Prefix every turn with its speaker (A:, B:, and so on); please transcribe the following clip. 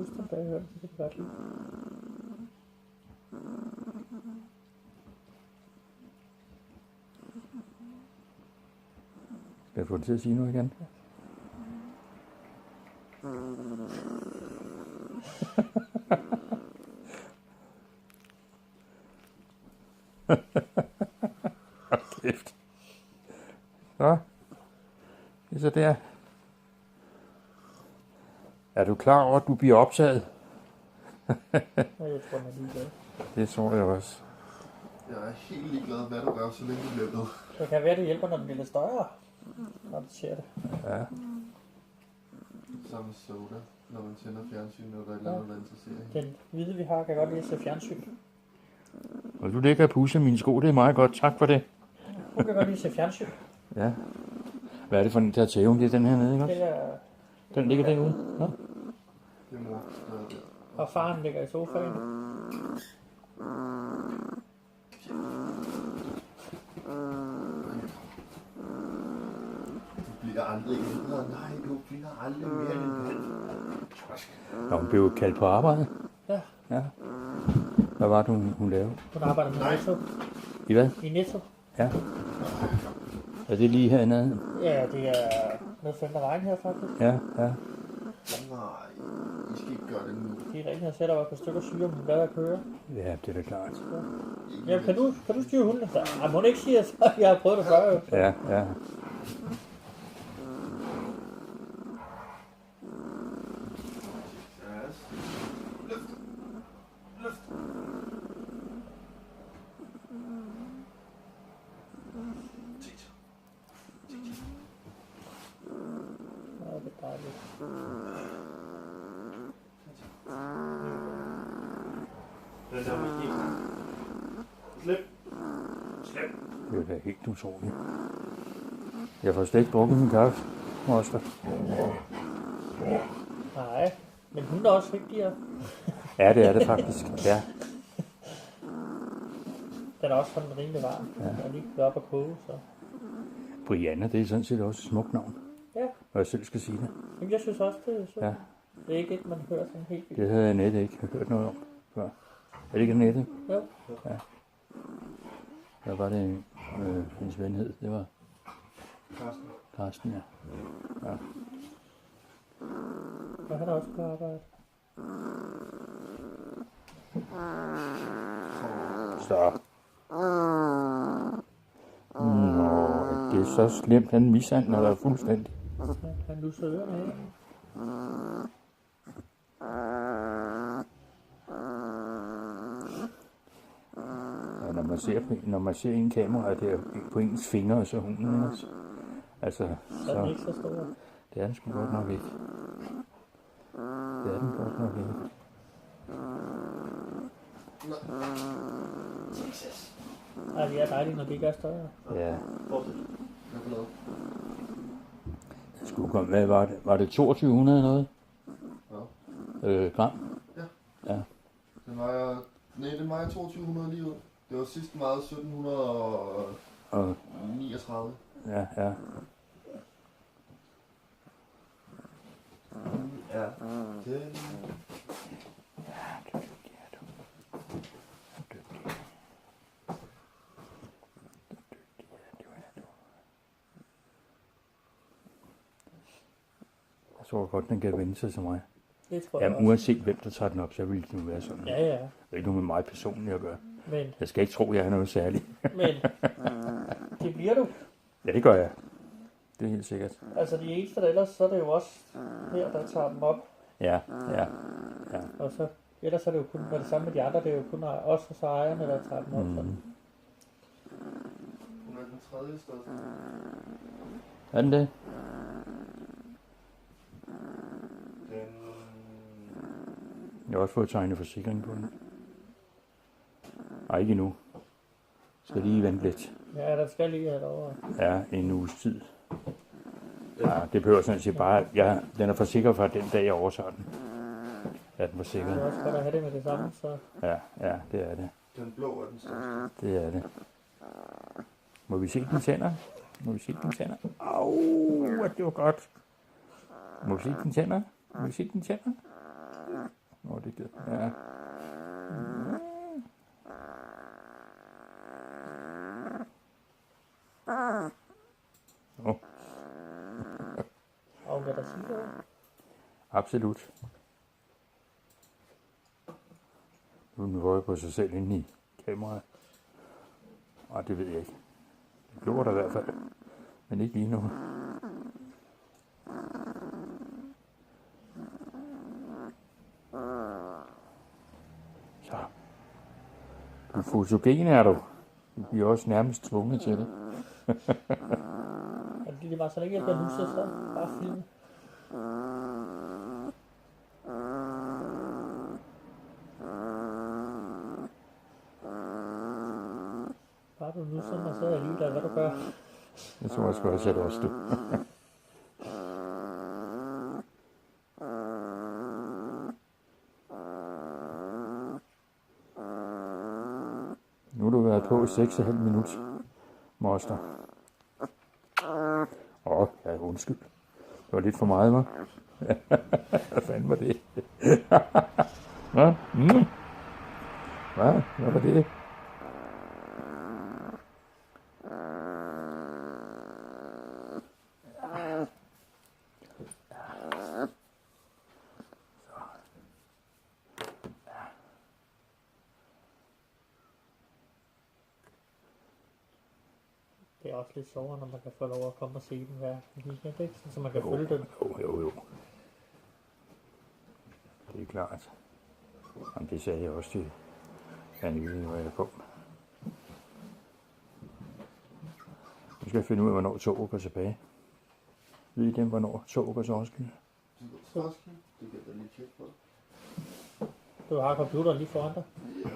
A: huske dem, da jeg hørte det. Det kan godt lide.
B: Skal jeg få det til at sige noget igen? Kæft. Så. Det er så der. Er du klar over, at du bliver optaget?
A: Jeg tror, man er ligeglad.
B: Det tror jeg også.
C: Jeg er helt ligeglad, hvad du gør, så længe du bliver ved.
A: Det kan være, det hjælper, når den bliver lidt større. Når du ser det.
B: Ja.
C: Samme soda, når man tænder fjernsyn, eller der er et eller andet, der interesserer hende.
A: Den hvide, vi har, kan godt lide at se fjernsyn.
B: Og du ligger og pusser mine sko, det er meget godt. Tak for det.
A: Hun kan godt lide at se fjernsyn.
B: Ja. Hvad er det for en der tæve? Det er den her nede, ikke også?
A: Det er,
B: Den ligger derude. Nå.
C: Det er mor, der er der.
A: og faren ligger i sofaen.
C: Du bliver aldrig ældre. Nej, du bliver aldrig mere end en halv.
B: Nå, hun blev kaldt på arbejde.
A: Ja.
B: Ja. Hvad var det, hun lavede?
A: Hun arbejder med Netto.
B: I hvad?
A: I Netto.
B: Ja. Er det lige hernede?
A: Ja, det er nede for den vejen her, faktisk.
B: Ja, ja.
C: Nej, I skal ikke gøre det nu.
A: De er rigtig, jeg sætter op på stykker syre, om hun lader at køre.
B: Ja, det er da klart.
A: Ja, kan du styre hunden? Ej, må hun ikke sige, at jeg har prøvet det før. Jo.
B: Ja, ja.
A: Ja, det er dejligt.
C: Den der måske. Slip. Slip.
B: Det er da helt utroligt. Jeg får slet ikke drukket min kaffe, moster.
A: Nej, men hun er også vigtigere.
B: Ja, det er det faktisk. Ja.
A: Den er også sådan rimelig varm. Ja. Den er lige gået op og koge, så...
B: Brianna, det er sådan set også et smukt navn.
A: Ja,
B: Når jeg selv skal sige det.
A: men jeg synes også, det er så.
B: Ja.
A: Det er ikke et, man hører sådan helt vildt.
B: Det havde Annette ikke hørt noget om før. Er det ikke Annette?
A: Jo.
B: Ja. Hvad var det, hendes ven hed? Det var
C: Karsten.
B: Karsten, ja. Ja.
A: Og han er også på arbejde.
B: Så. Nå, det er så slemt, han mishandler dig fuldstændig.
A: Ja, han lusser ørerne af.
B: Ja, når man ser en kamera, det er på ens fingre, så hunden også. Altså,
A: Så er den
B: så
A: ikke så stor.
B: det er den sgu godt nok ikke. Det er den godt nok ikke.
A: Ej, det er dejligt, når det ikke er større.
B: Ja,
C: Fortsæt. Jeg er glad.
B: det skulle komme. Hvad var det? Var det 2200 noget? Gram?
C: Ja.
B: Ja.
C: Den vejer... Nej, den vejer 2200 lige ud. Det var sidst meget 1739.
B: Ja, ja.
C: Ja. Den...
B: Jeg tror godt, den kan vende sig til mig.
A: Det tror jeg
B: Jamen,
A: også.
B: uanset hvem der tager den op, så vil det nu være sådan.
A: Ja, ja.
B: Det er ikke noget med mig personligt at gøre.
A: Men,
B: Jeg skal ikke tro, at jeg er noget særligt.
A: men, det bliver du.
B: Ja, det gør jeg. Det er helt sikkert.
A: Altså, de eneste, der ellers, så er det jo også her, der tager dem op.
B: Ja, ja.
A: Og så, ellers er det jo kun, med det samme med de andre, det er jo kun os og så ejerne, der tager dem op.
B: Mm.
A: Sådan.
C: Hun er den tredje største.
B: Er den det?
C: Den...
B: Jeg har også fået tegnet forsikring på den. Nej, ikke endnu. Skal lige vente lidt.
A: Ja, der skal lige have over.
B: Ja, en uges tid. Ja, det behøver sådan set bare... Ja, den er forsikret fra den dag, jeg overtager den. Er den
A: Det
B: forsikret?
A: er også godt at have det med det samme, så...
B: Ja, ja, det er det.
C: Den blå er den største.
B: Det er det. Må vi se dine tænder? Må vi se dine tænder? Au, det var godt. Må vi se dine tænder? Må vi se dine tænder?
A: da sige det.
B: Absolut. Nu er den røget på sig selv inde i kameraet. Og det ved jeg ikke. Det glor der i hvert fald. Men ikke lige nu. Så. Du er fotogen, er du. Du bliver også nærmest tvunget til det.
A: Og det var så længe efter nu, så bare film. Bare du nu sådan, og så er jeg lige der, hvad du gør.
B: Det tror jeg sgu også, at også du. Nu har du været på i 6,5 minutter, moster. Ja, undskyld. Det var lidt for meget, hva'? Hvad fanden var det? Hvad? Hvad var det?
A: Det er også lidt sjovere, når man kan få lov at komme og se den hver weekend, ikke? Så man kan følge den.
B: Jo. Det er klart. Jamen, det sagde jeg også til Anne, hvor jeg kom. Nu skal jeg finde ud af, hvornår toget går tilbage. Ved I dem, hvornår toget går til Roskilde?
C: Det kan jeg da lige tjekke på.
A: Du har computeren lige foran dig.
C: Ja.